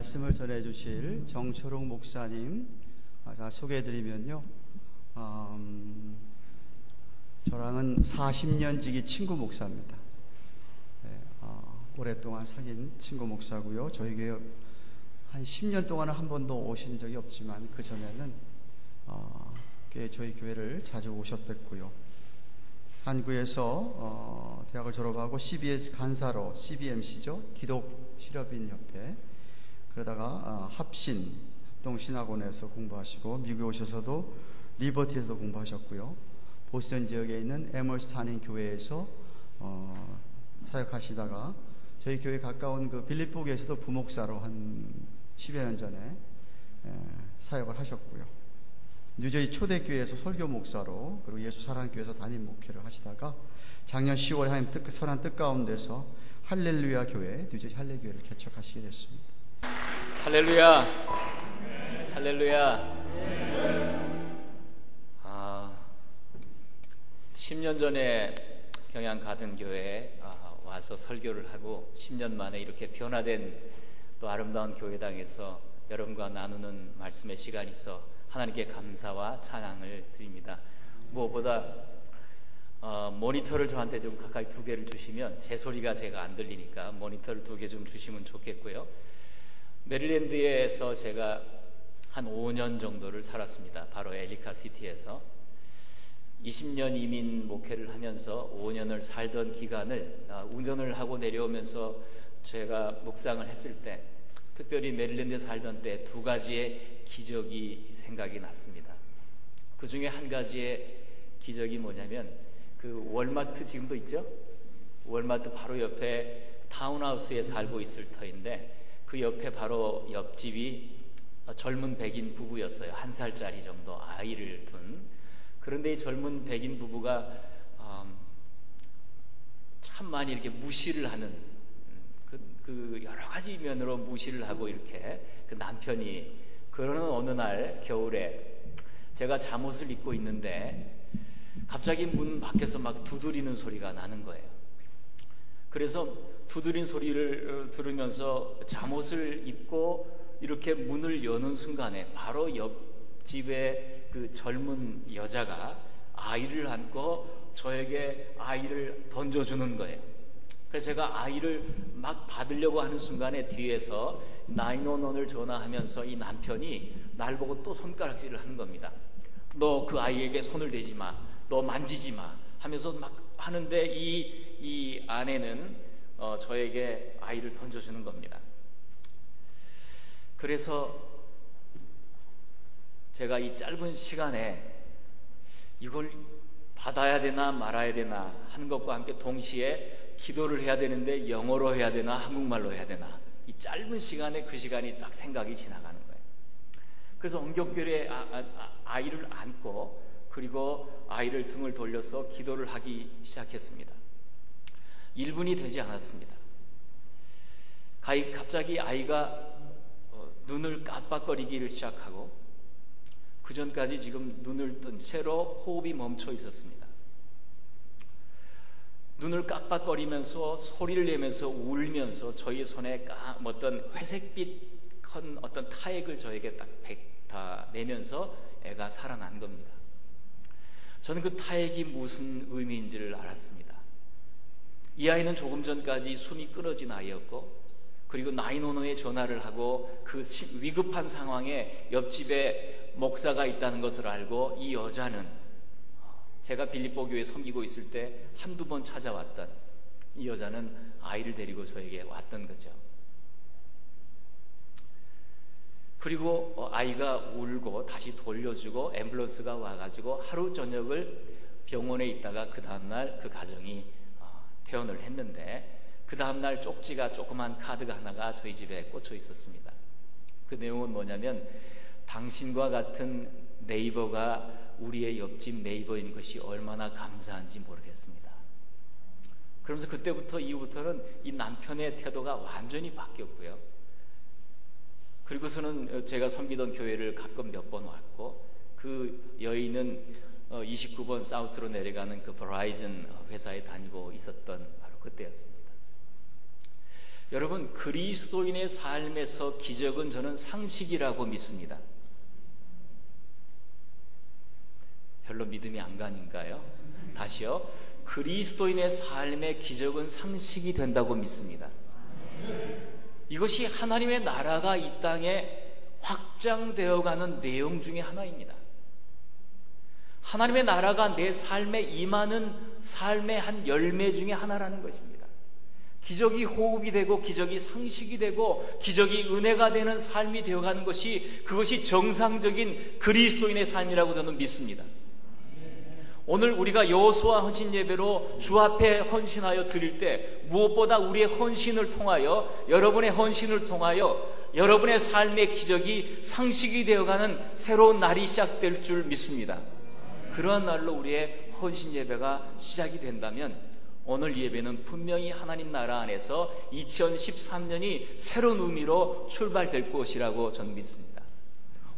말씀을 전해주실 정초록 목사님 소개해드리면요, 저랑은 40년 지기 친구 목사입니다. 네, 오랫동안 사귄 친구 목사고요. 저희 교회 한 10년 동안은 한 번도 오신 적이 없지만 그 전에는 저희 교회를 자주 오셨었고요. 한국에서 대학을 졸업하고 CBS 간사로, CBMC죠, 기독실업인협회, 그러다가 합동신학원에서 공부하시고 미국에 오셔서도 리버티에서도 공부하셨고요. 보스턴 지역에 있는 에머스 한인교회에서 사역하시다가 저희 교회 가까운 그 빌립보교에서도 부목사로 한 10여 년 전에 사역을 하셨고요. 뉴저지 초대교회에서 설교 목사로, 그리고 예수사랑교회에서 담임 목회를 하시다가 작년 10월에 하나님 선한 뜻 가운데서 할렐루야 교회, 뉴저지 할렐교회를 개척하시게 됐습니다. 할렐루야, 할렐루야. 10년 전에 경양 가든교회에 와서 설교를 하고 10년 만에 이렇게 변화된 또 아름다운 교회당에서 여러분과 나누는 말씀의 시간이 있어 하나님께 감사와 찬양을 드립니다. 무엇보다 모니터를 저한테 좀 가까이 2개를 주시면, 제 소리가 제가 안 들리니까 모니터를 2개 좀 주시면 좋겠고요. 메릴랜드에서 제가 한 5년 정도를 살았습니다. 바로 엘리카 시티에서 20년 이민 목회를 하면서 5년을 살던 기간을 운전을 하고 내려오면서 제가 묵상을 했을 때, 특별히 메릴랜드에 살던 때 2가지의 기적이 생각이 났습니다. 그 중에 한 가지의 기적이 뭐냐면, 그 월마트 지금도 있죠? 월마트 바로 옆에 타운하우스에 살고 있을 터인데, 그 옆에 바로 옆집이 젊은 백인 부부였어요. 1살짜리 정도 아이를 둔. 그런데 이 젊은 백인 부부가 참 많이 이렇게 무시를 하는, 그 여러 가지 면으로 무시를 하고 이렇게, 그 남편이, 그러는 어느 날 겨울에 제가 잠옷을 입고 있는데 갑자기 문 밖에서 막 두드리는 소리가 나는 거예요. 그래서 두드린 소리를 들으면서 잠옷을 입고 이렇게 문을 여는 순간에 바로 옆집에 그 젊은 여자가 아이를 안고 저에게 아이를 던져주는 거예요. 그래서 제가 아이를 막 받으려고 하는 순간에 뒤에서 911을 전화하면서 이 남편이 날 보고 또 손가락질을 하는 겁니다. 너 그 아이에게 손을 대지 마, 너 만지지 마 하면서 막 하는데 이 아내는 저에게 아이를 던져주는 겁니다. 그래서 제가 이 짧은 시간에 이걸 받아야 되나 말아야 되나 하는 것과 함께 동시에 기도를 해야 되는데 영어로 해야 되나 한국말로 해야 되나, 이 짧은 시간에 그 시간이 딱 생각이 지나가는 거예요. 그래서 엉겹결에 아이를 안고, 그리고 아이를 등을 돌려서 기도를 하기 시작했습니다. 1분이 되지 않았습니다. 갑자기 아이가 눈을 깜빡거리기를 시작하고, 그 전까지 지금 눈을 뜬 채로 호흡이 멈춰 있었습니다. 눈을 깜빡거리면서 소리를 내면서 울면서 저희 손에 어떤 회색빛 큰 어떤 타액을 저에게 딱 뱉어내면서 애가 살아난 겁니다. 저는 그 타액이 무슨 의미인지를 알았습니다. 이 아이는 조금 전까지 숨이 끊어진 아이였고, 그리고 911에 전화를 하고 그 위급한 상황에 옆집에 목사가 있다는 것을 알고, 이 여자는 제가 빌립보 교회에 섬기고 있을 때 한두 번 찾아왔던 이 여자는 아이를 데리고 저에게 왔던 거죠. 그리고 아이가 울고 다시 돌려주고 앰뷸런스가 와가지고 하루 저녁을 병원에 있다가 그 다음날 그 가정이 퇴원을 했는데, 그 다음날 쪽지가, 조그만 카드가 하나가 저희 집에 꽂혀 있었습니다. 그 내용은 뭐냐면, 당신과 같은 네이버가 우리의 옆집 네이버인 것이 얼마나 감사한지 모르겠습니다. 그러면서 그때부터 이후부터는 이 남편의 태도가 완전히 바뀌었고요. 그리고서는 제가 섬기던 교회를 가끔 몇 번 왔고, 그 여인은 29번 사우스로 내려가는 그 버라이즌 회사에 다니고 있었던 바로 그때였습니다. 여러분, 그리스도인의 삶에서 기적은 저는 상식이라고 믿습니다. 별로 믿음이 안 가는가요? 다시요. 그리스도인의 삶의 기적은 상식이 된다고 믿습니다. 이것이 하나님의 나라가 이 땅에 확장되어가는 내용 중에 하나입니다. 하나님의 나라가 내 삶에 임하는 삶의 한 열매 중에 하나라는 것입니다. 기적이 호흡이 되고 기적이 상식이 되고 기적이 은혜가 되는 삶이 되어가는 것이, 그것이 정상적인 그리스도인의 삶이라고 저는 믿습니다. 오늘 우리가 여호수아 헌신 예배로 주 앞에 헌신하여 드릴 때 무엇보다 우리의 헌신을 통하여, 여러분의 헌신을 통하여 여러분의 삶의 기적이 상식이 되어가는 새로운 날이 시작될 줄 믿습니다. 그러한 날로 우리의 헌신 예배가 시작이 된다면 오늘 예배는 분명히 하나님 나라 안에서 2013년이 새로운 의미로 출발될 것이라고 저는 믿습니다.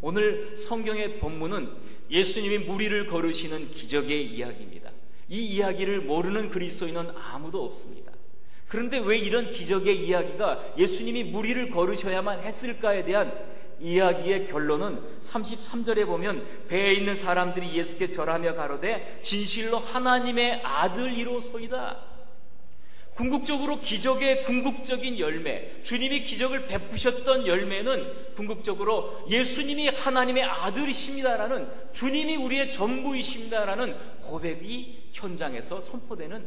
오늘 성경의 본문은 예수님이 무리를 걸으시는 기적의 이야기입니다. 이 이야기를 모르는 그리스도인은 아무도 없습니다. 그런데 왜 이런 기적의 이야기가 예수님이 무리를 걸으셔야만 했을까에 대한 이야기의 결론은 33절에 보면, 배에 있는 사람들이 예수께 절하며 가로되 진실로 하나님의 아들이로소이다. 궁극적으로 기적의 궁극적인 열매, 주님이 기적을 베푸셨던 열매는 궁극적으로 예수님이 하나님의 아들이십니다라는, 주님이 우리의 전부이십니다라는 고백이 현장에서 선포되는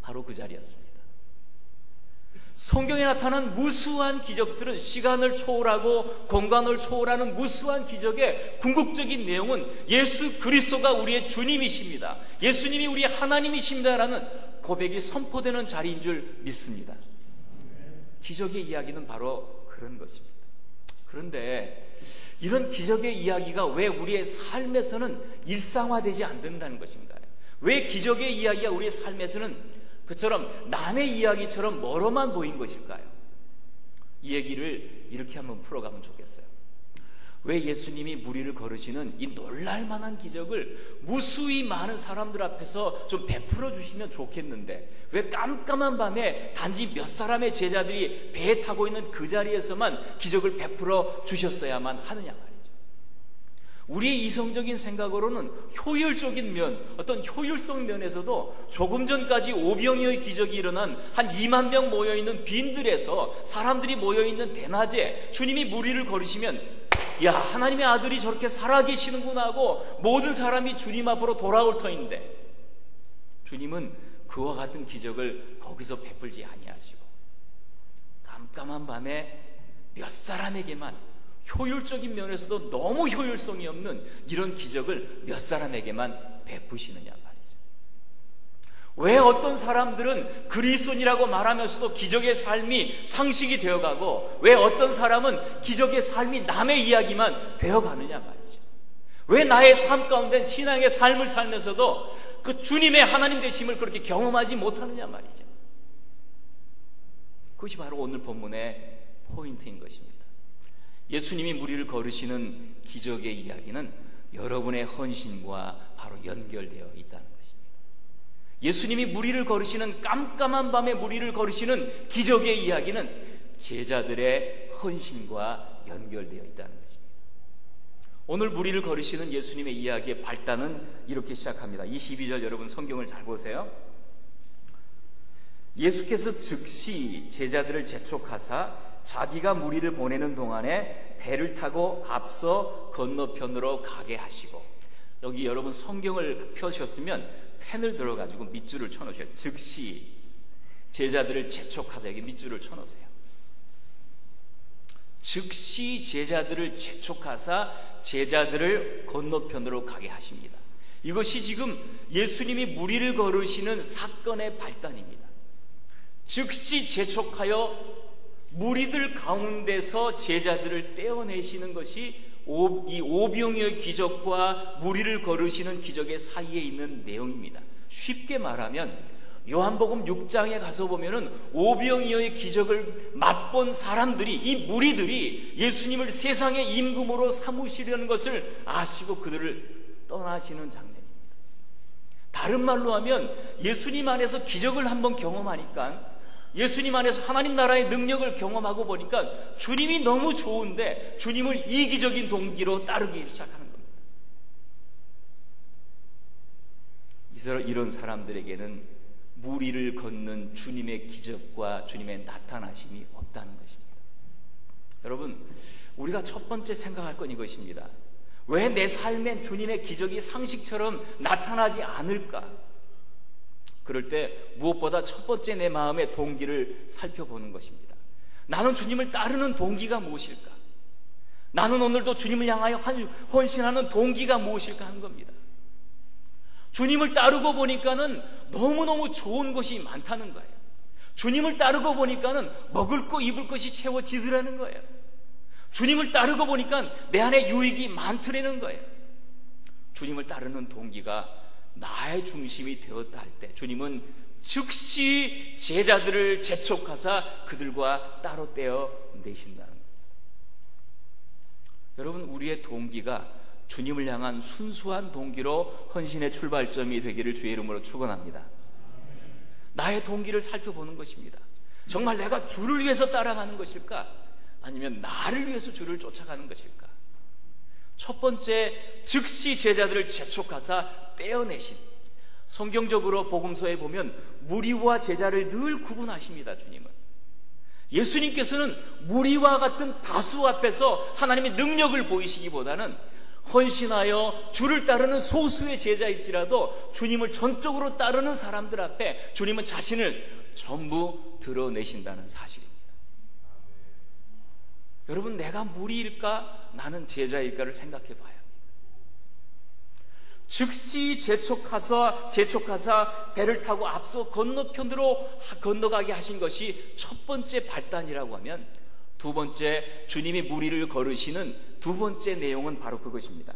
바로 그 자리였습니다. 성경에 나타난 무수한 기적들은 시간을 초월하고 공간을 초월하는 무수한 기적의 궁극적인 내용은 예수 그리스도가 우리의 주님이십니다, 예수님이 우리의 하나님이십니다라는 고백이 선포되는 자리인 줄 믿습니다. 기적의 이야기는 바로 그런 것입니다. 그런데 이런 기적의 이야기가 왜 우리의 삶에서는 일상화되지 않는다는 것인가요? 왜 기적의 이야기가 우리의 삶에서는 그처럼 남의 이야기처럼 멀어만 보인 것일까요? 이 얘기를 이렇게 한번 풀어가면 좋겠어요. 왜 예수님이 무리를 걸으시는 이 놀랄만한 기적을 무수히 많은 사람들 앞에서 좀 베풀어 주시면 좋겠는데, 왜 깜깜한 밤에 단지 몇 사람의 제자들이 배에 타고 있는 그 자리에서만 기적을 베풀어 주셨어야만 하느냐 말이죠. 우리의 이성적인 생각으로는 효율적인 면, 어떤 효율성 면에서도 조금 전까지 오병이어의 기적이 일어난 한 2만 명 모여있는 빈들에서, 사람들이 모여있는 대낮에 주님이 무리를 걸으시면, 야, 하나님의 아들이 저렇게 살아계시는구나 하고 모든 사람이 주님 앞으로 돌아올 터인데, 주님은 그와 같은 기적을 거기서 베풀지 아니하시고 깜깜한 밤에 몇 사람에게만, 효율적인 면에서도 너무 효율성이 없는 이런 기적을 몇 사람에게만 베푸시느냐 말이죠. 왜 어떤 사람들은 그리스도인이라고 말하면서도 기적의 삶이 상식이 되어가고, 왜 어떤 사람은 기적의 삶이 남의 이야기만 되어가느냐 말이죠. 왜 나의 삶 가운데 신앙의 삶을 살면서도 그 주님의 하나님 되심을 그렇게 경험하지 못하느냐 말이죠. 그것이 바로 오늘 본문의 포인트인 것입니다. 예수님이 무리를 걸으시는 기적의 이야기는 여러분의 헌신과 바로 연결되어 있다는 것입니다. 예수님이 무리를 걸으시는, 깜깜한 밤에 무리를 걸으시는 기적의 이야기는 제자들의 헌신과 연결되어 있다는 것입니다. 오늘 무리를 걸으시는 예수님의 이야기의 발단은 이렇게 시작합니다. 22절 여러분 성경을 잘 보세요. 예수께서 즉시 제자들을 재촉하사 자기가 무리를 보내는 동안에 배를 타고 앞서 건너편으로 가게 하시고, 여기 여러분 성경을 펴주셨으면 펜을 들어가지고 밑줄을 쳐놓으세요. 즉시 제자들을 재촉하사, 여기 밑줄을 쳐놓으세요. 즉시 제자들을 재촉하사 제자들을 건너편으로 가게 하십니다. 이것이 지금 예수님이 무리를 걸으시는 사건의 발단입니다. 즉시 재촉하여 무리들 가운데서 제자들을 떼어내시는 것이 이 오병이어의 기적과 무리를 걸으시는 기적의 사이에 있는 내용입니다. 쉽게 말하면 요한복음 6장에 가서 보면은 오병이어의 기적을 맛본 사람들이, 이 무리들이 예수님을 세상의 임금으로 삼으시려는 것을 아시고 그들을 떠나시는 장면입니다. 다른 말로 하면 예수님 안에서 기적을 한번 경험하니까 예수님 안에서 하나님 나라의 능력을 경험하고 보니까 주님이 너무 좋은데 주님을 이기적인 동기로 따르기 시작하는 겁니다. 이런 사람들에게는 무리를 걷는 주님의 기적과 주님의 나타나심이 없다는 것입니다. 여러분, 우리가 첫 번째 생각할 건 이것입니다. 왜 내 삶엔 주님의 기적이 상식처럼 나타나지 않을까? 그럴 때 무엇보다 첫 번째 내 마음의 동기를 살펴보는 것입니다. 나는 주님을 따르는 동기가 무엇일까? 나는 오늘도 주님을 향하여 헌신하는 동기가 무엇일까 하는 겁니다. 주님을 따르고 보니까는 너무너무 좋은 것이 많다는 거예요. 주님을 따르고 보니까는 먹을 거 입을 것이 채워지더라는 거예요. 주님을 따르고 보니까 내 안에 유익이 많더라는 거예요. 주님을 따르는 동기가 나의 중심이 되었다 할 때 주님은 즉시 제자들을 재촉하사 그들과 따로 떼어 내신다는 겁니다. 여러분, 우리의 동기가 주님을 향한 순수한 동기로 헌신의 출발점이 되기를 주의 이름으로 축원합니다. 나의 동기를 살펴보는 것입니다. 정말 내가 주를 위해서 따라가는 것일까? 아니면 나를 위해서 주를 쫓아가는 것일까? 첫 번째, 즉시 제자들을 재촉하사 떼어내신. 성경적으로 복음서에 보면 무리와 제자를 늘 구분하십니다. 주님은 예수님께서는 무리와 같은 다수 앞에서 하나님의 능력을 보이시기보다는 헌신하여 주를 따르는 소수의 제자일지라도 주님을 전적으로 따르는 사람들 앞에 주님은 자신을 전부 드러내신다는 사실입니다. 여러분, 내가 무리일까? 나는 제자일까를 생각해 봐야 합니다. 즉시 재촉하사 배를 타고 앞서 건너편으로 건너가게 하신 것이 첫 번째 발단이라고 하면, 두 번째, 주님이 무리를 걸으시는 두 번째 내용은 바로 그것입니다.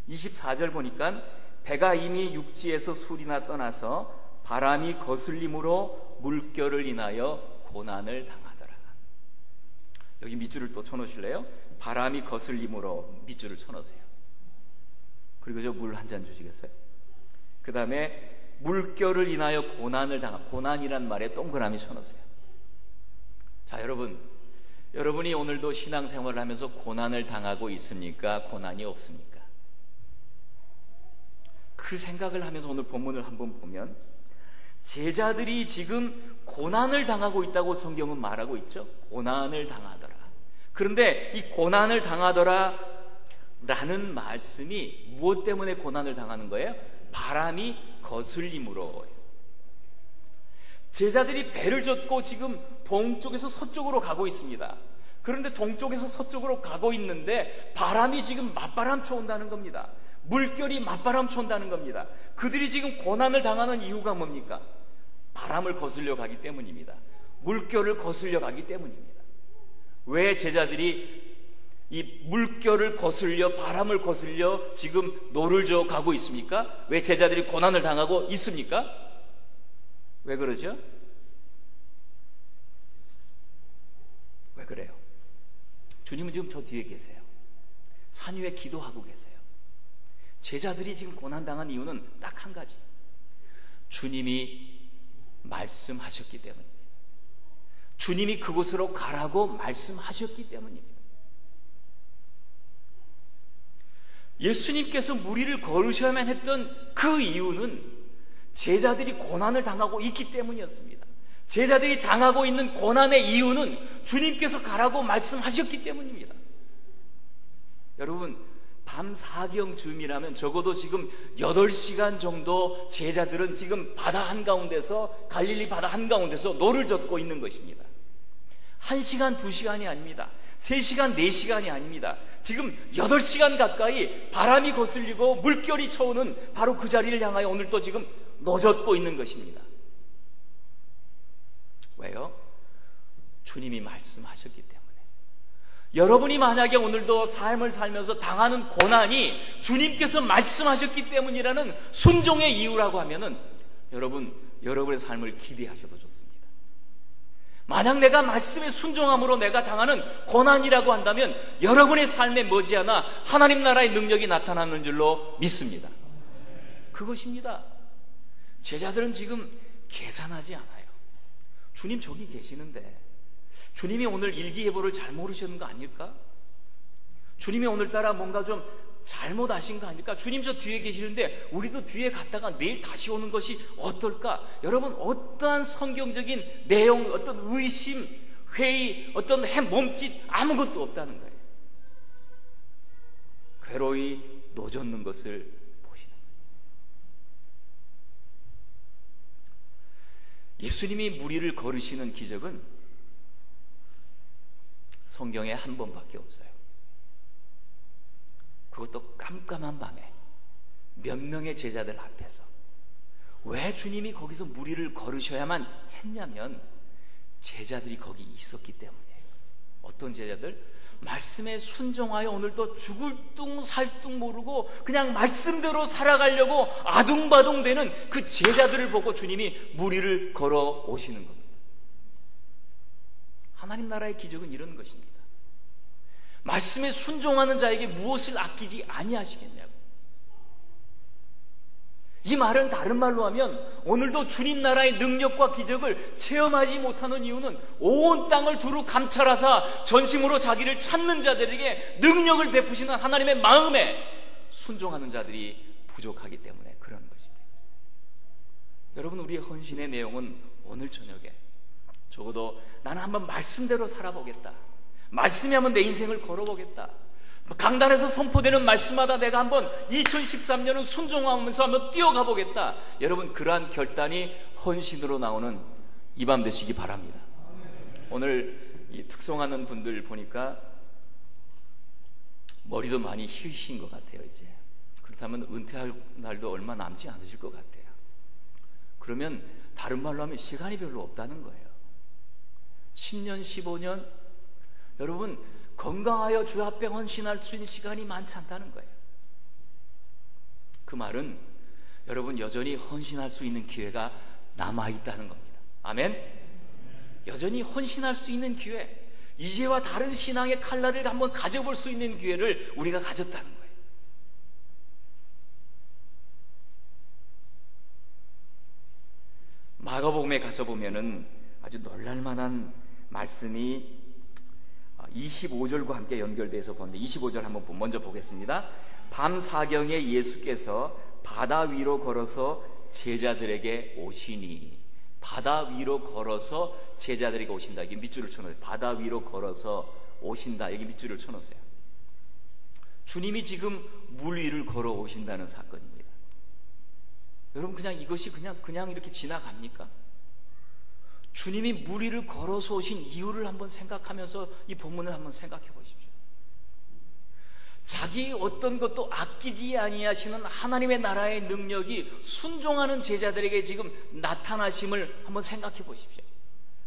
24절 보니까 배가 이미 육지에서 술이나 떠나서 바람이 거슬림으로 물결을 인하여 고난을 당하더라. 여기 밑줄을 또 쳐놓으실래요? 바람이 거슬림으로 밑줄을 쳐놓으세요. 그리고 저 물 한 잔 주시겠어요? 그 다음에 물결을 인하여 고난을 고난이란 말에 동그라미 쳐놓으세요. 자, 여러분이 오늘도 신앙생활을 하면서 고난을 당하고 있습니까? 고난이 없습니까? 그 생각을 하면서 오늘 본문을 한번 보면 제자들이 지금 고난을 당하고 있다고 성경은 말하고 있죠. 고난을 당하더라. 그런데 이 고난을 당하더라 라는 말씀이 무엇 때문에 고난을 당하는 거예요? 바람이 거슬림으로. 제자들이 배를 젓고 지금 동쪽에서 서쪽으로 가고 있습니다. 그런데 동쪽에서 서쪽으로 가고 있는데 바람이 지금 맞바람쳐 온다는 겁니다. 물결이 맞바람쳐 온다는 겁니다. 그들이 지금 고난을 당하는 이유가 뭡니까? 바람을 거슬려 가기 때문입니다. 물결을 거슬려 가기 때문입니다. 왜 제자들이 이 물결을 거슬려 바람을 거슬려 지금 노를 저어 가고 있습니까? 왜 제자들이 고난을 당하고 있습니까? 왜 그러죠? 왜 그래요? 주님은 지금 저 뒤에 계세요. 산 위에 기도하고 계세요. 제자들이 지금 고난당한 이유는 딱 한 가지. 주님이 말씀하셨기 때문입니다. 주님이 그곳으로 가라고 말씀하셨기 때문입니다. 예수님께서 무리를 걸으셔야만 했던 그 이유는 제자들이 고난을 당하고 있기 때문이었습니다. 제자들이 당하고 있는 고난의 이유는 주님께서 가라고 말씀하셨기 때문입니다. 여러분, 밤 사경쯤이라면 적어도 지금 8시간 정도 제자들은 지금 바다 한가운데서, 갈릴리 바다 한가운데서 노를 젓고 있는 것입니다. 1시간, 2시간이 아닙니다. 3시간, 4시간이 아닙니다. 지금 8시간 가까이 바람이 거슬리고 물결이 쳐오는 바로 그 자리를 향하여 오늘 또 지금 노젓고 있는 것입니다. 왜요? 주님이 말씀하셨기 때문에. 여러분이 만약에 오늘도 삶을 살면서 당하는 고난이 주님께서 말씀하셨기 때문이라는 순종의 이유라고 하면은 여러분의 삶을 기대하셔도 좋습니다. 만약 내가 말씀에 순종함으로 내가 당하는 고난이라고 한다면 여러분의 삶에 머지않아 하나님 나라의 능력이 나타나는 줄로 믿습니다. 그것입니다. 제자들은 지금 계산하지 않아요. 주님 저기 계시는데 주님이 오늘 일기예보를 잘 모르셨는 거 아닐까? 주님이 오늘따라 뭔가 좀 잘못하신 거 아닐까? 주님 저 뒤에 계시는데 우리도 뒤에 갔다가 내일 다시 오는 것이 어떨까? 여러분, 어떠한 성경적인 내용, 어떤 의심, 회의, 어떤 몸짓 아무것도 없다는 거예요. 괴로이 노젓는 것을 보시는 거예요. 예수님이 무리를 걸으시는 기적은 성경에 한 번밖에 없어요. 그것도 깜깜한 밤에 몇 명의 제자들 앞에서. 왜 주님이 거기서 무리를 걸으셔야만 했냐면 제자들이 거기 있었기 때문이에요. 어떤 제자들? 말씀에 순종하여 오늘도 죽을 둥 살 둥 모르고 그냥 말씀대로 살아가려고 아둥바둥대는 그 제자들을 보고 주님이 무리를 걸어 오시는 겁니다. 하나님 나라의 기적은 이런 것입니다. 말씀에 순종하는 자에게 무엇을 아끼지 아니하시겠냐고. 이 말은 다른 말로 하면 오늘도 주님 나라의 능력과 기적을 체험하지 못하는 이유는 온 땅을 두루 감찰하사 전심으로 자기를 찾는 자들에게 능력을 베푸시는 하나님의 마음에 순종하는 자들이 부족하기 때문에 그런 것입니다. 여러분, 우리의 헌신의 내용은 오늘 저녁에 적어도 나는 한번 말씀대로 살아보겠다, 말씀이 한번 내 인생을 걸어보겠다, 강단에서 선포되는 말씀마다 내가 한번 2013년은 순종하면서 한번 뛰어가 보겠다, 여러분 그러한 결단이 헌신으로 나오는 이 밤 되시기 바랍니다. 오늘 이 특송하는 분들 보니까 머리도 많이 휘신 것 같아요. 이제 그렇다면 은퇴할 날도 얼마 남지 않으실 것 같아요. 그러면 다른 말로 하면 시간이 별로 없다는 거예요. 10년, 15년 여러분 건강하여 주 앞에 헌신할 수 있는 시간이 많지 않다는 거예요. 그 말은 여러분 여전히 헌신할 수 있는 기회가 남아있다는 겁니다. 아멘? 여전히 헌신할 수 있는 기회, 이제와 다른 신앙의 칼날을 한번 가져볼 수 있는 기회를 우리가 가졌다는 거예요. 마가복음에 가서 보면은 아주 놀랄만한 말씀이 25절과 함께 연결돼서 보는데 25절 한번 먼저 보겠습니다. 밤 사경에 예수께서 바다 위로 걸어서 제자들에게 오시니. 바다 위로 걸어서 제자들에게 오신다. 여기 밑줄을 쳐놓으세요. 바다 위로 걸어서 오신다. 여기 밑줄을 쳐놓으세요. 주님이 지금 물 위를 걸어 오신다는 사건입니다. 여러분, 그냥 이것이 그냥 이렇게 지나갑니까? 주님이 물 위를 걸어서 오신 이유를 한번 생각하면서 이 본문을 한번 생각해 보십시오. 자기 어떤 것도 아끼지 아니하시는 하나님의 나라의 능력이 순종하는 제자들에게 지금 나타나심을 한번 생각해 보십시오.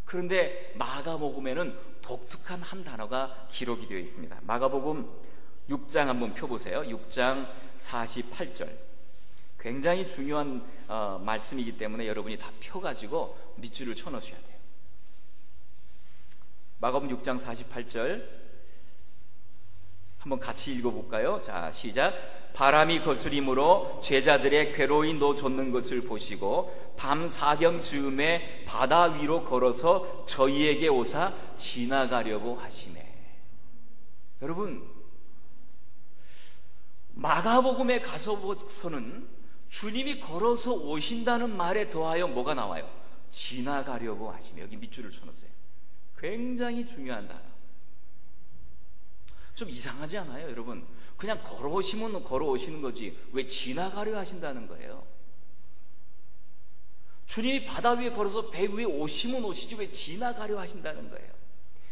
그런데 마가복음에는 독특한 한 단어가 기록이 되어 있습니다. 마가복음 6장 한번 펴보세요. 6장 48절. 굉장히 중요한 말씀이기 때문에 여러분이 다 펴가지고 밑줄을 쳐놓으셔야 돼요. 마가복음 6장 48절 한번 같이 읽어볼까요? 자, 시작. 바람이 거스림으로 제자들의 괴로이 노젓는 것을 보시고 밤 사경 즈음에 바다 위로 걸어서 저희에게 오사 지나가려고 하시네. 여러분, 마가복음에 가서서는 주님이 걸어서 오신다는 말에 더하여 뭐가 나와요? 지나가려고 하시며. 여기 밑줄을 쳐놓으세요. 굉장히 중요한 단어. 좀 이상하지 않아요, 여러분? 그냥 걸어오시면 걸어오시는 거지 왜 지나가려 하신다는 거예요? 주님이 바다 위에 걸어서 배 위에 오시면 오시지 왜 지나가려 하신다는 거예요?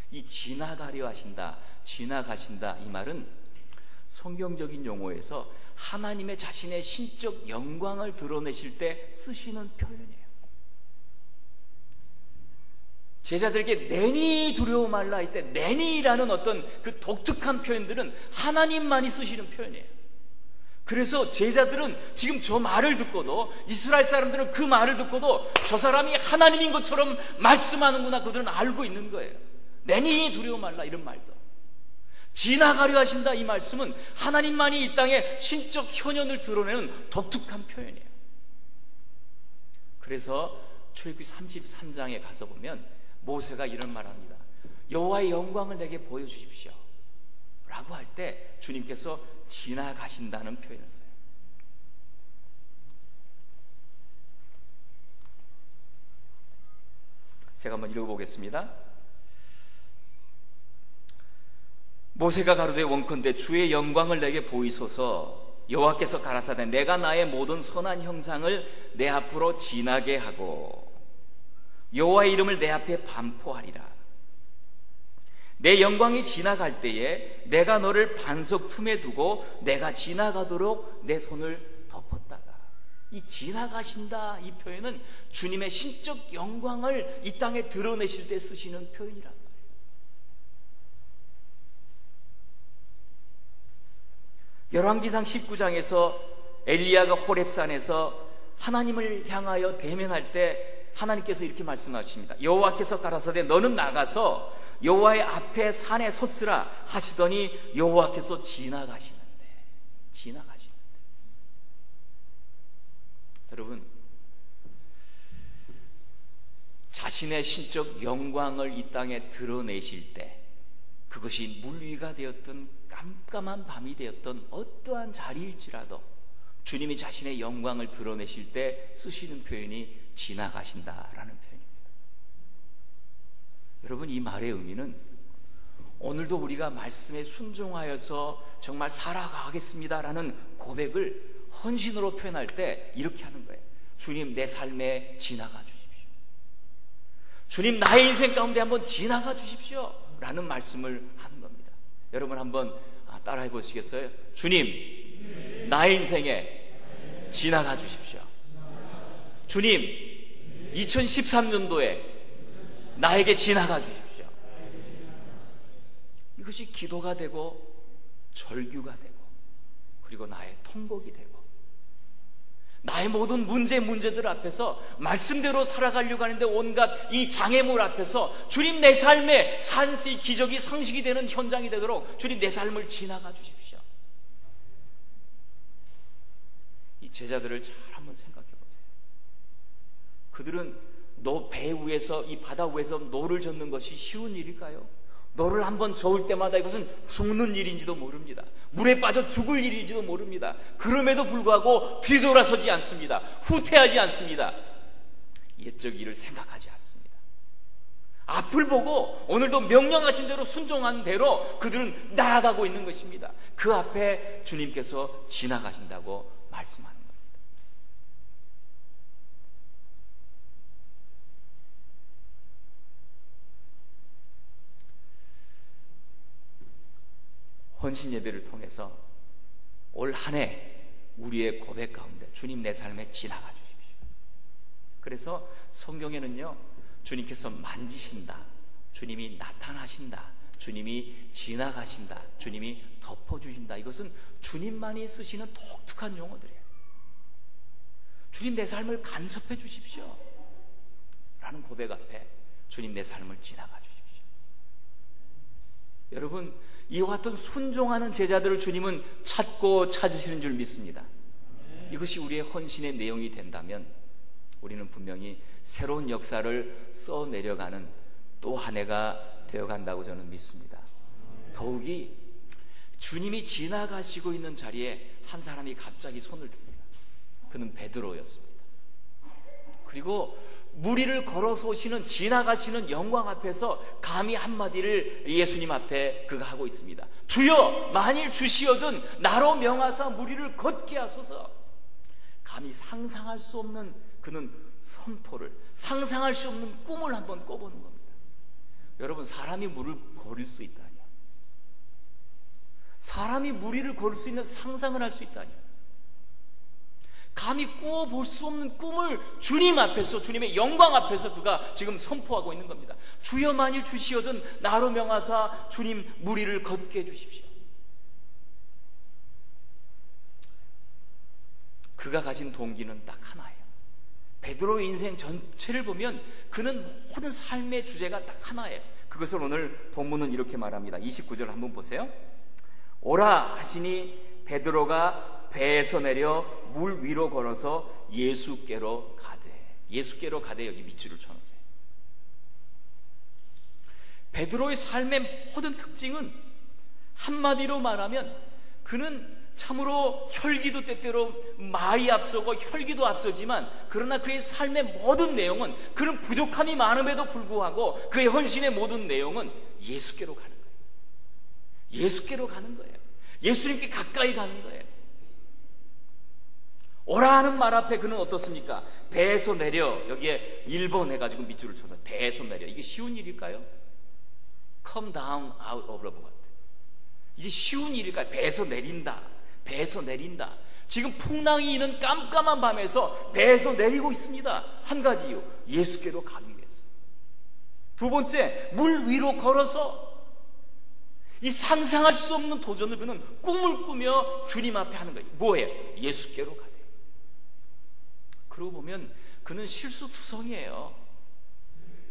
이 지나가려 하신다, 지나가신다, 이 말은 성경적인 용어에서 하나님의 자신의 신적 영광을 드러내실 때 쓰시는 표현이에요. 제자들에게 내니 두려워 말라 할 때 내니라는 어떤 그 독특한 표현들은 하나님만이 쓰시는 표현이에요. 그래서 제자들은 지금 저 말을 듣고도, 이스라엘 사람들은 그 말을 듣고도 저 사람이 하나님인 것처럼 말씀하는구나, 그들은 알고 있는 거예요. 내니 두려워 말라 이런 말도. 지나가려 하신다 이 말씀은 하나님만이 이 땅에 신적 현현을 드러내는 독특한 표현이에요. 그래서 출애굽기 33장에 가서 보면 모세가 이런 말합니다. 여호와의 영광을 내게 보여주십시오 라고 할 때 주님께서 지나가신다는 표현을 써요. 제가 한번 읽어보겠습니다. 모세가 가로되 원컨대 주의 영광을 내게 보이소서. 여호와께서 가라사대 내가 나의 모든 선한 형상을 내 앞으로 지나게 하고 여호와의 이름을 내 앞에 반포하리라. 내 영광이 지나갈 때에 내가 너를 반석 틈에 두고 내가 지나가도록 내 손을 덮었다가. 이 지나가신다 이 표현은 주님의 신적 영광을 이 땅에 드러내실 때 쓰시는 표현이란 말이에요. 열왕기상 19장에서 엘리야가 호렙산에서 하나님을 향하여 대면할 때 하나님께서 이렇게 말씀하십니다. 여호와께서 가라사대 너는 나가서 여호와의 앞에 산에 섰으라 하시더니 여호와께서 지나가시는데. 여러분, 자신의 신적 영광을 이 땅에 드러내실 때 그것이 물 위가 되었든 깜깜한 밤이 되었던 어떠한 자리일지라도 주님이 자신의 영광을 드러내실 때 쓰시는 표현이 지나가신다라는 표현입니다. 여러분, 이 말의 의미는 오늘도 우리가 말씀에 순종하여서 정말 살아가겠습니다라는 고백을 헌신으로 표현할 때 이렇게 하는 거예요. 주님, 내 삶에 지나가 주십시오. 주님, 나의 인생 가운데 한번 지나가 주십시오 라는 말씀을 하는 겁니다. 여러분 한번 따라해 보시겠어요? 주님, 나의 인생에 지나가 주십시오. 주님, 2013년도에 나에게 지나가 주십시오. 이것이 기도가 되고 절규가 되고 그리고 나의 통곡이 되고 나의 모든 문제들 앞에서 말씀대로 살아가려고 하는데 온갖 이 장애물 앞에서 주님, 내 삶에 산시 기적이 상식이 되는 현장이 되도록 주님, 내 삶을 지나가 주십시오. 이 제자들을 잘 한번 생각해 보세요. 그들은 배 위에서, 이 바다 위에서 노를 젓는 것이 쉬운 일일까요? 노를 한번 저을 때마다 이것은 죽는 일인지도 모릅니다. 물에 빠져 죽을 일인지도 모릅니다. 그럼에도 불구하고 뒤돌아서지 않습니다. 후퇴하지 않습니다. 옛적 일을 생각하지 않습니다. 앞을 보고 오늘도 명령하신 대로 순종한 대로 그들은 나아가고 있는 것입니다. 그 앞에 주님께서 지나가신다고 말씀하는 겁니다. 헌신 예배를 통해서 올 한 해 우리의 고백 가운데 주님, 내 삶에 지나가 주십시오. 그래서 성경에는요, 주님께서 만지신다, 주님이 나타나신다, 주님이 지나가신다, 주님이 덮어주신다, 이것은 주님만이 쓰시는 독특한 용어들이에요. 주님, 내 삶을 간섭해 주십시오 라는 고백 앞에 주님, 내 삶을 지나가 주십시오. 여러분, 이와 같은 순종하는 제자들을 주님은 찾고 찾으시는 줄 믿습니다. 이것이 우리의 헌신의 내용이 된다면 우리는 분명히 새로운 역사를 써내려가는 또 한 해가 되어간다고 저는 믿습니다. 더욱이 주님이 지나가시고 있는 자리에 한 사람이 갑자기 손을 듭니다. 그는 베드로였습니다. 그리고 무리를 걸어서 오시는, 지나가시는 영광 앞에서 감히 한마디를 예수님 앞에 그가 하고 있습니다. 주여, 만일 주시어든 나로 명하사 무리를 걷게 하소서. 감히 상상할 수 없는 그는 선포를, 상상할 수 없는 꿈을 한번 꿔보는 겁니다. 여러분, 사람이 물을 걸을 수 있다뇨? 사람이 무리를 걸을 수 있는 상상을 할 수 있다뇨? 감히 꾸어볼 수 없는 꿈을 주님 앞에서, 주님의 영광 앞에서 그가 지금 선포하고 있는 겁니다. 주여, 만일 주시어든 나로 명하사 주님 무리를 걷게 해주십시오. 그가 가진 동기는 딱 하나예요. 베드로의 인생 전체를 보면 그는 모든 삶의 주제가 딱 하나예요. 그것을 오늘 본문은 이렇게 말합니다. 29절 한번 보세요. 오라 하시니 베드로가 배에서 내려 물 위로 걸어서 예수께로 가되. 예수께로 가되 여기 밑줄을 쳐놓으세요. 베드로의 삶의 모든 특징은 한마디로 말하면 그는 참으로 혈기도 때때로 말이 앞서고 혈기도 앞서지만 그러나 그의 삶의 모든 내용은 그는 부족함이 많음에도 불구하고 그의 헌신의 모든 내용은 예수께로 가는 거예요. 예수께로 가는 거예요. 예수님께 가까이 가는 거예요. 오라 하는 말 앞에 그는 어떻습니까? 배에서 내려, 여기에 1번 해가지고 밑줄을 쳐서 배에서 내려. 이게 쉬운 일일까요? Come down out of the boat. 이게 쉬운 일일까요? 배에서 내린다. 배에서 내린다. 지금 풍랑이 있는 깜깜한 밤에서 배에서 내리고 있습니다. 한 가지 이유, 예수께로 가기 위해서. 두 번째, 물 위로 걸어서 이 상상할 수 없는 도전을 그는 꿈을 꾸며 주님 앞에 하는 거예요. 뭐예요? 예수께로 가대. 그러고 보면 그는 실수투성이에요.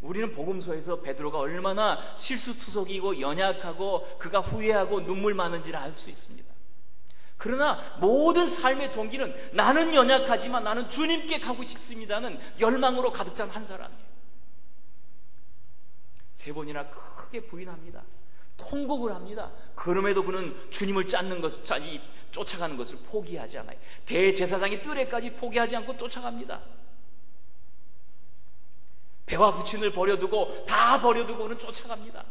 우리는 복음서에서 베드로가 얼마나 실수투성이고 연약하고 그가 후회하고 눈물 많은지를 알 수 있습니다. 그러나 모든 삶의 동기는 나는 연약하지만 나는 주님께 가고 싶습니다는 열망으로 가득 찬 한 사람이에요. 3번이나 크게 부인합니다. 통곡을 합니다. 그럼에도 그는 주님을 쫓아가는 것을 포기하지 않아요. 대제사장의 뜰에까지 포기하지 않고 쫓아갑니다. 배와 부친을 버려두고 다 버려두고는 쫓아갑니다.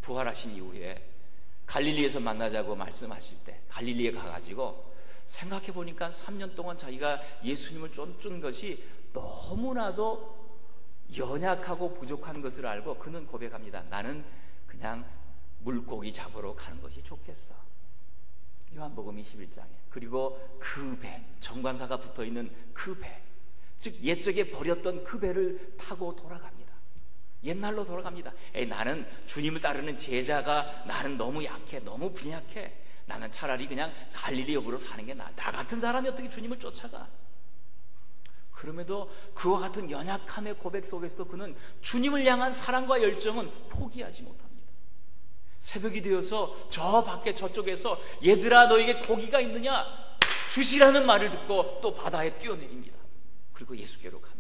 부활하신 이후에 갈릴리에서 만나자고 말씀하실 때 갈릴리에 가가지고 생각해 보니까 3년 동안 자기가 예수님을 쫓은 것이 너무나도 연약하고 부족한 것을 알고 그는 고백합니다. 나는 그냥 물고기 잡으러 가는 것이 좋겠어. 요한복음 21장에. 그리고 그 배, 정관사가 붙어있는 그 배, 즉 옛적에 버렸던 그 배를 타고 돌아갑니다. 옛날로 돌아갑니다. 나는 주님을 따르는 제자가 나는 너무 약해, 너무 빈약해. 나는 차라리 그냥 갈릴리 역으로 사는 게 나아. 나 같은 사람이 어떻게 주님을 쫓아가? 그럼에도 그와 같은 연약함의 고백 속에서도 그는 주님을 향한 사랑과 열정은 포기하지 못합니다. 새벽이 되어서 저 밖에 저쪽에서 얘들아 너에게 고기가 있느냐? 주시라는 말을 듣고 또 바다에 뛰어내립니다. 그리고 예수께로 갑니다.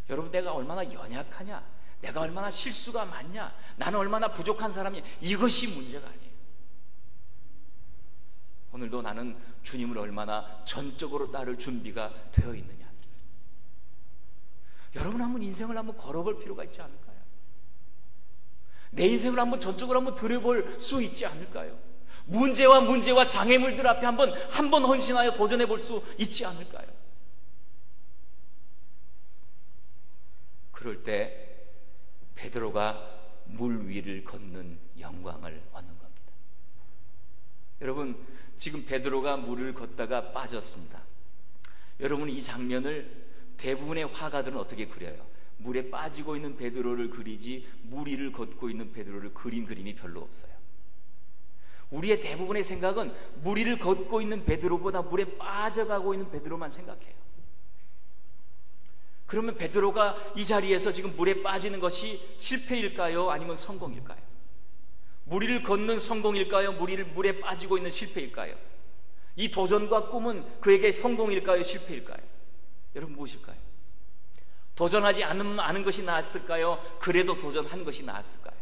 여러분, 내가 얼마나 연약하냐? 내가 얼마나 실수가 많냐? 나는 얼마나 부족한 사람이냐? 이것이 문제가 아니에요. 오늘도 나는 주님을 얼마나 전적으로 따를 준비가 되어 있느냐. 여러분, 한번 인생을 한번 걸어볼 필요가 있지 않을까요? 내 인생을 한번 전적으로 한번 들여볼 수 있지 않을까요? 문제와 장애물들 앞에 한번 헌신하여 도전해 볼 수 있지 않을까요? 그럴 때 베드로가 물 위를 걷는 영광을 얻는 겁니다. 여러분, 지금 베드로가 물을 걷다가 빠졌습니다. 여러분, 이 장면을 대부분의 화가들은 어떻게 그려요? 물에 빠지고 있는 베드로를 그리지 물 위를 걷고 있는 베드로를 그린 그림이 별로 없어요. 우리의 대부분의 생각은 물 위를 걷고 있는 베드로보다 물에 빠져가고 있는 베드로만 생각해요. 그러면 베드로가 이 자리에서 지금 물에 빠지는 것이 실패일까요? 아니면 성공일까요? 물 위를 걷는 성공일까요? 물에 빠지고 있는 실패일까요? 이 도전과 꿈은 그에게 성공일까요? 실패일까요? 여러분, 무엇일까요? 도전하지 않은 것이 나았을까요? 그래도 도전한 것이 나았을까요?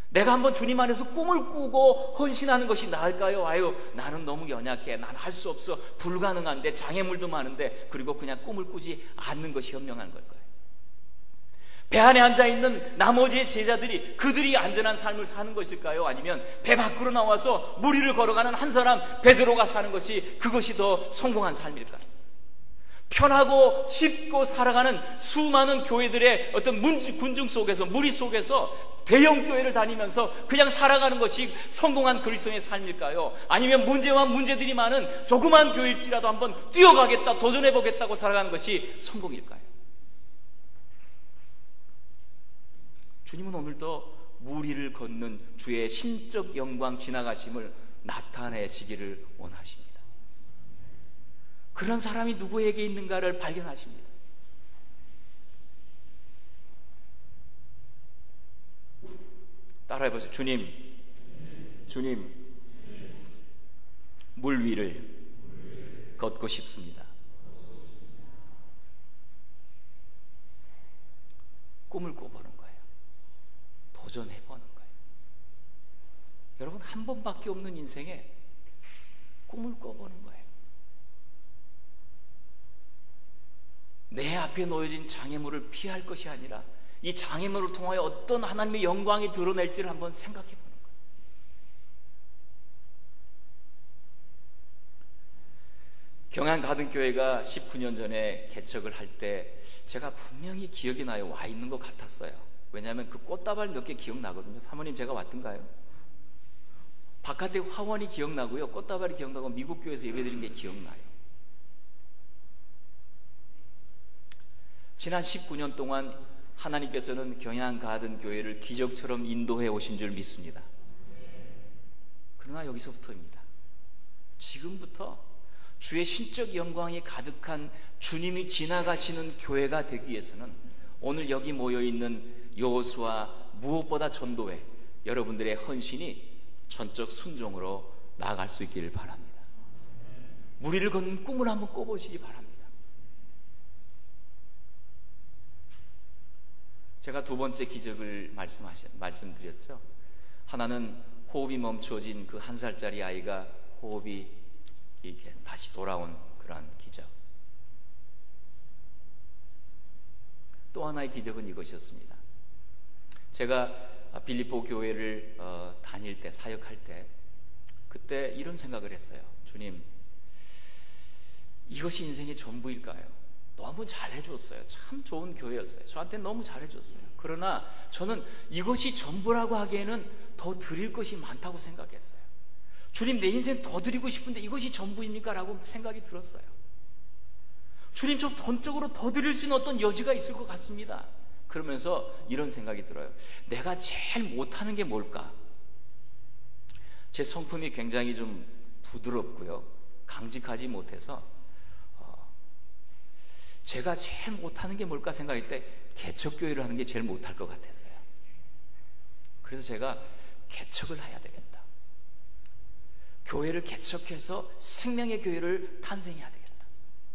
내가 한번 주님 안에서 꿈을 꾸고 헌신하는 것이 나을까요? 아유, 나는 너무 연약해. 난 할 수 없어. 불가능한데, 장애물도 많은데, 그리고 그냥 꿈을 꾸지 않는 것이 현명한 걸까요? 배 안에 앉아있는 나머지 제자들이 그들이 안전한 삶을 사는 것일까요? 아니면 배 밖으로 나와서 물 위를 걸어가는 한 사람 베드로가 사는 것이 그것이 더 성공한 삶일까요? 편하고 쉽고 살아가는 수많은 교회들의 어떤 군중 속에서, 무리 속에서 대형 교회를 다니면서 그냥 살아가는 것이 성공한 그리스도인의 삶일까요? 아니면 문제와 문제들이 많은 조그만 교회일지라도 한번 뛰어가겠다, 도전해보겠다고 살아가는 것이 성공일까요? 주님은 오늘도 물 위를 걷는 주의 신적 영광 지나가심을 나타내시기를 원하십니다. 그런 사람이 누구에게 있는가를 발견하십니다. 따라해보세요. 주님, 주님, 물 위를 걷고 싶습니다. 꿈을 꿔보는 거예요. 도전해보는 거예요. 여러분, 한 번밖에 없는 인생에 꿈을 꿔보는 거예요. 내 앞에 놓여진 장애물을 피할 것이 아니라 이 장애물을 통하여 어떤 하나님의 영광이 드러낼지를 한번 생각해 보는 거예요. 경안가든교회가 19년 전에 개척을 할 때 제가 분명히 기억이 나요. 와 있는 것 같았어요. 왜냐하면 그 꽃다발 몇 개 기억나거든요. 사모님, 제가 왔던가요? 바깥에 화원이 기억나고요, 꽃다발이 기억나고, 미국 교회에서 예배드린 게 기억나요. 지난 19년 동안 하나님께서는 경양가든교회를 기적처럼 인도해 오신 줄 믿습니다. 그러나 여기서부터입니다. 지금부터 주의 신적 영광이 가득한 주님이 지나가시는 교회가 되기 위해서는 오늘 여기 모여있는 여호수아, 무엇보다 전도회, 여러분들의 헌신이 전적 순종으로 나아갈 수 있기를 바랍니다. 무리를 걷는 꿈을 한번 꿔보시기 바랍니다. 제가 두 번째 기적을 말씀드렸죠. 하나는 호흡이 멈춰진 그 1살짜리 아이가 호흡이 이렇게 다시 돌아온 그러한 기적. 또 하나의 기적은 이것이었습니다. 제가 빌립보 교회를 다닐 때, 사역할 때, 그때 이런 생각을 했어요. 주님, 이것이 인생의 전부일까요? 너무 잘해줬어요. 참 좋은 교회였어요. 저한테 너무 잘해줬어요. 그러나 저는 이것이 전부라고 하기에는 더 드릴 것이 많다고 생각했어요. 주님, 내 인생 더 드리고 싶은데 이것이 전부입니까? 라고 생각이 들었어요. 주님, 좀 돈적으로 더 드릴 수 있는 어떤 여지가 있을 것 같습니다. 그러면서 이런 생각이 들어요. 내가 제일 못하는 게 뭘까? 제 성품이 굉장히 좀 부드럽고요, 강직하지 못해서 제가 제일 못하는 게 뭘까 생각할 때 개척교회를 하는 게 제일 못할 것 같았어요. 그래서 제가 개척을 해야 되겠다. 교회를 개척해서 생명의 교회를 탄생해야 되겠다.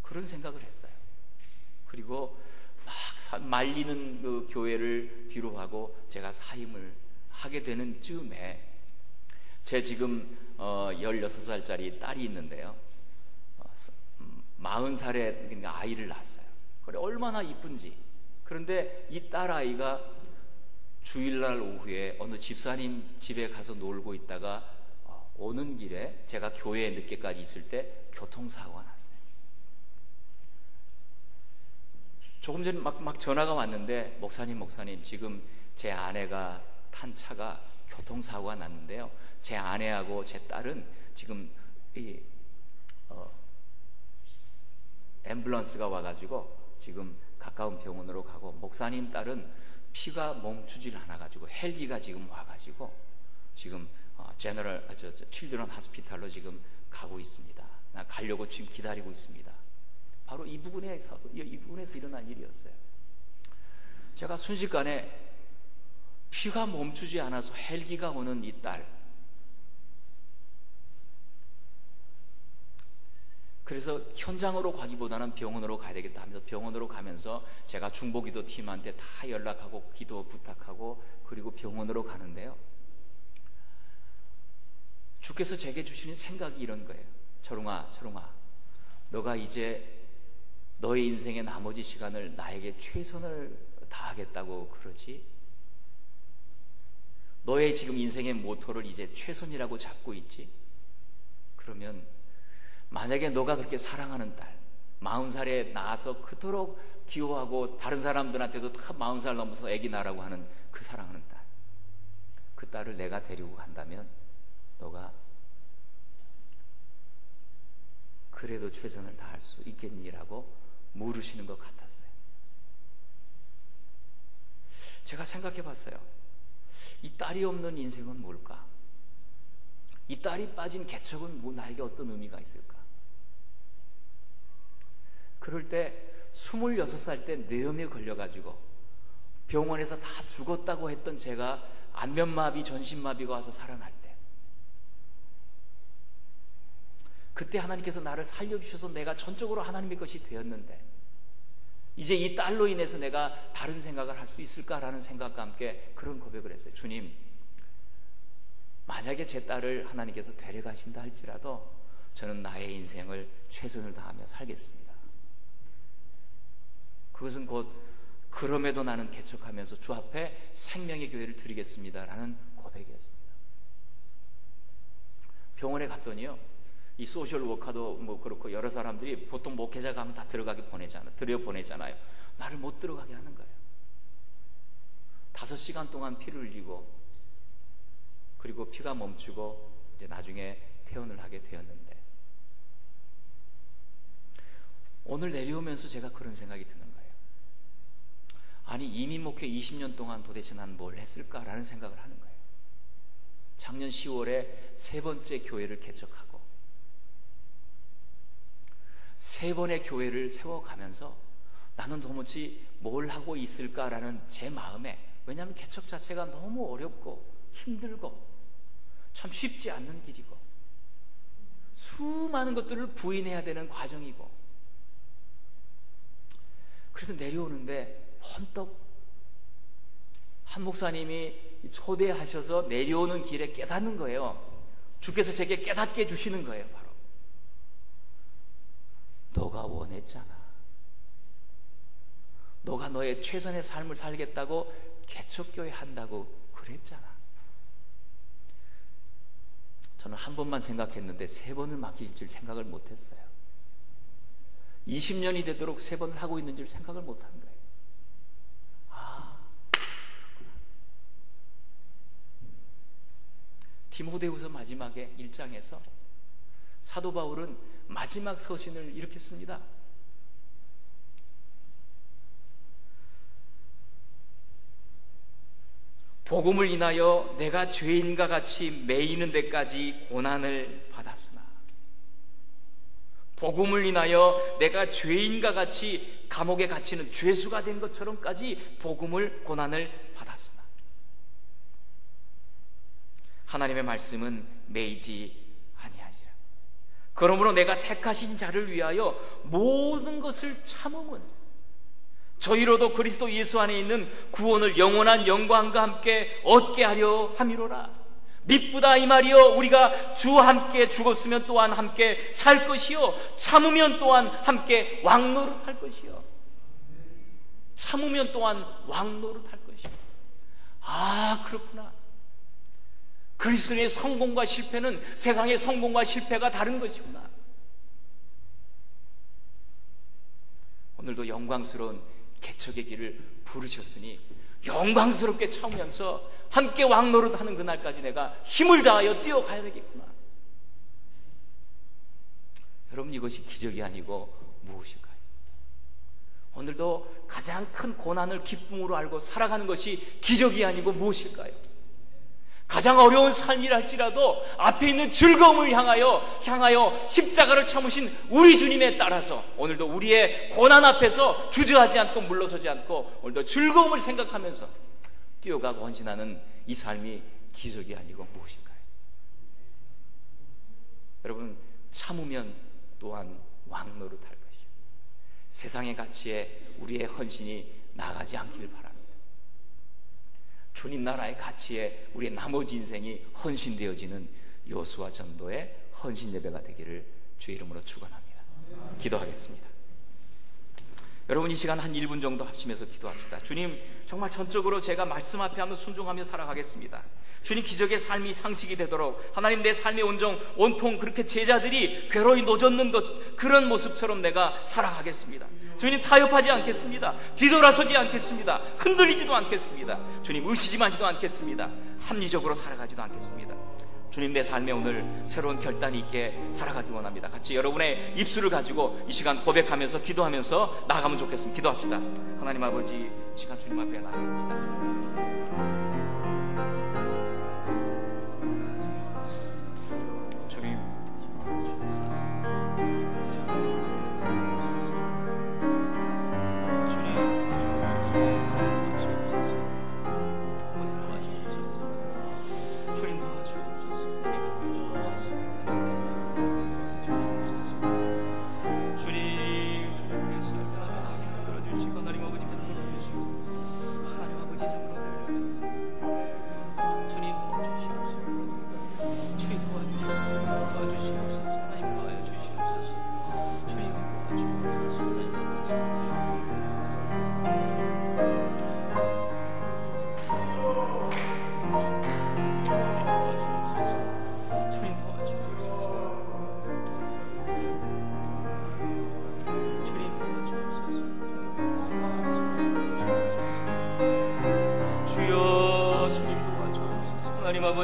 그런 생각을 했어요. 그리고 막 말리는 그 교회를 뒤로 하고 제가 사임을 하게 되는 즈음에 제 지금 16살짜리 딸이 있는데요, 40살에 그러니까 아이를 낳았어요. 그래, 얼마나 이쁜지. 그런데 이 딸아이가 주일날 오후에 어느 집사님 집에 가서 놀고 있다가 오는 길에 제가 교회에 늦게까지 있을 때 교통사고가 났어요. 조금 전에 막 전화가 왔는데, 목사님, 지금 제 아내가 탄 차가 교통사고가 났는데요, 제 아내하고 제 딸은 지금 앰뷸런스가 와가지고 지금 가까운 병원으로 가고, 목사님 딸은 피가 멈추질 않아가지고 헬기가 지금 와가지고 지금 칠드런 하스피탈로 지금 가고 있습니다. 나 가려고 지금 기다리고 있습니다. 바로 이 부분에서 일어난 일이었어요. 제가 순식간에 피가 멈추지 않아서 헬기가 오는 이 딸, 그래서 현장으로 가기보다는 병원으로 가야 되겠다 하면서 병원으로 가면서 제가 중보기도 팀한테 다 연락하고 기도 부탁하고 그리고 병원으로 가는데요, 주께서 제게 주시는 생각이 이런 거예요. 철웅아, 너가 이제 너의 인생의 나머지 시간을 나에게 최선을 다하겠다고 그러지? 너의 지금 인생의 모토를 이제 최선이라고 잡고 있지? 그러면 만약에 너가 그렇게 사랑하는 딸, 40살에 낳아서 그토록 귀여워하고 다른 사람들한테도 다 40살 넘어서 애기 낳으라고 하는 그 사랑하는 딸, 그 딸을 내가 데리고 간다면 너가 그래도 최선을 다할 수 있겠니라고 물으시는 것 같았어요. 제가 생각해 봤어요. 이 딸이 없는 인생은 뭘까? 이 딸이 빠진 개척은 나에게 어떤 의미가 있을까? 그럴 때 26살 때 뇌염에 걸려가지고 병원에서 다 죽었다고 했던 제가 안면마비, 전신마비가 와서 살아날 때, 그때 하나님께서 나를 살려주셔서 내가 전적으로 하나님의 것이 되었는데 이제 이 딸로 인해서 내가 다른 생각을 할 수 있을까라는 생각과 함께 그런 고백을 했어요. 주님, 만약에 제 딸을 하나님께서 데려가신다 할지라도 저는 나의 인생을 최선을 다하며 살겠습니다. 그것은 곧 그럼에도 나는 개척하면서 주 앞에 생명의 교회를 드리겠습니다라는 고백이었습니다. 병원에 갔더니요, 이 소셜 워커도 뭐 그렇고 여러 사람들이 보통 목회자 가면 다 들여보내잖아요. 나를 못 들어가게 하는 거예요. 5시간 동안 피를 흘리고 그리고 피가 멈추고 이제 나중에 퇴원을 하게 되었는데, 오늘 내려오면서 제가 그런 생각이 드는 거예요. 아니, 이민 목회 20년 동안 도대체 난 뭘 했을까라는 생각을 하는 거예요. 작년 10월에 3번째 교회를 개척하고 3번의 교회를 세워가면서 나는 도무지 뭘 하고 있을까라는 제 마음에, 왜냐하면 개척 자체가 너무 어렵고 힘들고 참 쉽지 않는 길이고 수많은 것들을 부인해야 되는 과정이고, 그래서 내려오는데 번떡 한 목사님이 초대하셔서 내려오는 길에 깨닫는 거예요. 주께서 제게 깨닫게 해주시는 거예요. 바로 너가 원했잖아. 너가 너의 최선의 삶을 살겠다고 개척교회 한다고 그랬잖아. 저는 한 번만 생각했는데 3번을 맡길 줄 생각을 못했어요. 20년이 되도록 3번을 하고 있는 줄 생각을 못한 거예요. 아, 그렇구나. 디모데후서 마지막에 1장에서 사도 바울은 마지막 서신을 이렇게 씁니다. 복음을 인하여 내가 죄인과 같이 매이는 데까지 고난을 받았으나, 복음을 인하여 내가 죄인과 같이 감옥에 갇히는 죄수가 된 것처럼까지 복음을 고난을 받았으나 하나님의 말씀은 매이지 아니하리라. 그러므로 내가 택하신 자를 위하여 모든 것을 참음은 저희로도 그리스도 예수 안에 있는 구원을 영원한 영광과 함께 얻게 하려 함이로라. 미쁘다 이 말이요, 우리가 주와 함께 죽었으면 또한 함께 살 것이요, 참으면 또한 함께 왕노릇할 것이요. 참으면 또한 왕노릇할 것이요. 아, 그렇구나. 그리스도의 성공과 실패는 세상의 성공과 실패가 다른 것이구나. 오늘도 영광스러운 개척의 길을 부르셨으니 영광스럽게 참으면서 함께 왕노릇하는 그날까지 내가 힘을 다하여 뛰어가야 되겠구나. 여러분, 이것이 기적이 아니고 무엇일까요? 오늘도 가장 큰 고난을 기쁨으로 알고 살아가는 것이 기적이 아니고 무엇일까요? 가장 어려운 삶이라 할지라도 앞에 있는 즐거움을 향하여 십자가를 참으신 우리 주님에 따라서 오늘도 우리의 고난 앞에서 주저하지 않고 물러서지 않고 오늘도 즐거움을 생각하면서 뛰어가고 헌신하는 이 삶이 기적이 아니고 무엇인가요? 여러분, 참으면 또한 왕노릇할 것이요, 세상의 가치에 우리의 헌신이 나가지 않기를 바랍니다. 주님 나라의 가치에 우리의 나머지 인생이 헌신되어지는 여호수아 전도의 헌신 예배가 되기를 주의 이름으로 축원합니다. 기도하겠습니다. 여러분, 이 시간 한 1분 정도 합심해서 기도합시다. 주님, 정말 전적으로 제가 말씀 앞에 하며 순종하며 살아가겠습니다. 주님, 기적의 삶이 상식이 되도록 하나님, 내 삶의 온통 그렇게 제자들이 괴로이 노젓는 것, 그런 모습처럼 내가 살아가겠습니다. 주님, 타협하지 않겠습니다. 뒤돌아서지 않겠습니다. 흔들리지도 않겠습니다. 주님, 의심하지도 않겠습니다. 합리적으로 살아가지도 않겠습니다. 주님, 내 삶에 오늘 새로운 결단이 있게 살아가기 원합니다. 같이 여러분의 입술을 가지고 이 시간 고백하면서 기도하면서 나아가면 좋겠습니다. 기도합시다. 하나님 아버지, 이 시간 주님 앞에 나아갑니다. 주님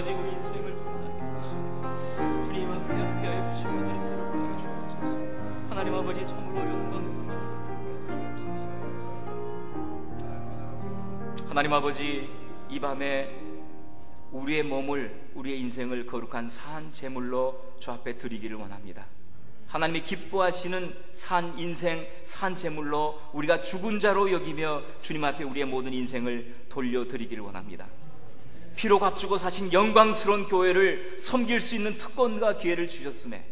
아버지, 우리 인생을 불쌍히 여기시고 주님 앞에 함께하여 주시고 내 새롭게 하여 주옵소서. 하나님 아버지, 참으로 영광 하나님 아버지, 이 밤에 우리의 몸을, 우리의 인생을 거룩한 산 제물로 주 앞에 드리기를 원합니다. 하나님이 기뻐하시는 산 인생, 산 제물로 우리가 죽은 자로 여기며 주님 앞에 우리의 모든 인생을 돌려드리기를 원합니다. 피로 값주고 사신 영광스러운 교회를 섬길 수 있는 특권과 기회를 주셨음에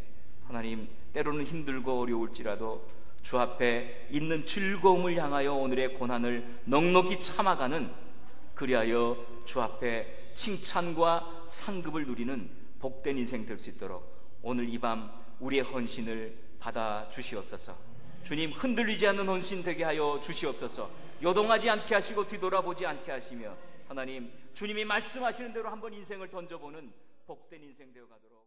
하나님, 때로는 힘들고 어려울지라도 주 앞에 있는 즐거움을 향하여 오늘의 고난을 넉넉히 참아가는, 그리하여 주 앞에 칭찬과 상급을 누리는 복된 인생 될 수 있도록 오늘 이 밤 우리의 헌신을 받아 주시옵소서. 주님, 흔들리지 않는 헌신 되게 하여 주시옵소서. 요동하지 않게 하시고 뒤돌아보지 않게 하시며 하나님, 주님이 말씀하시는 대로 한번 인생을 던져보는 복된 인생 되어 가도록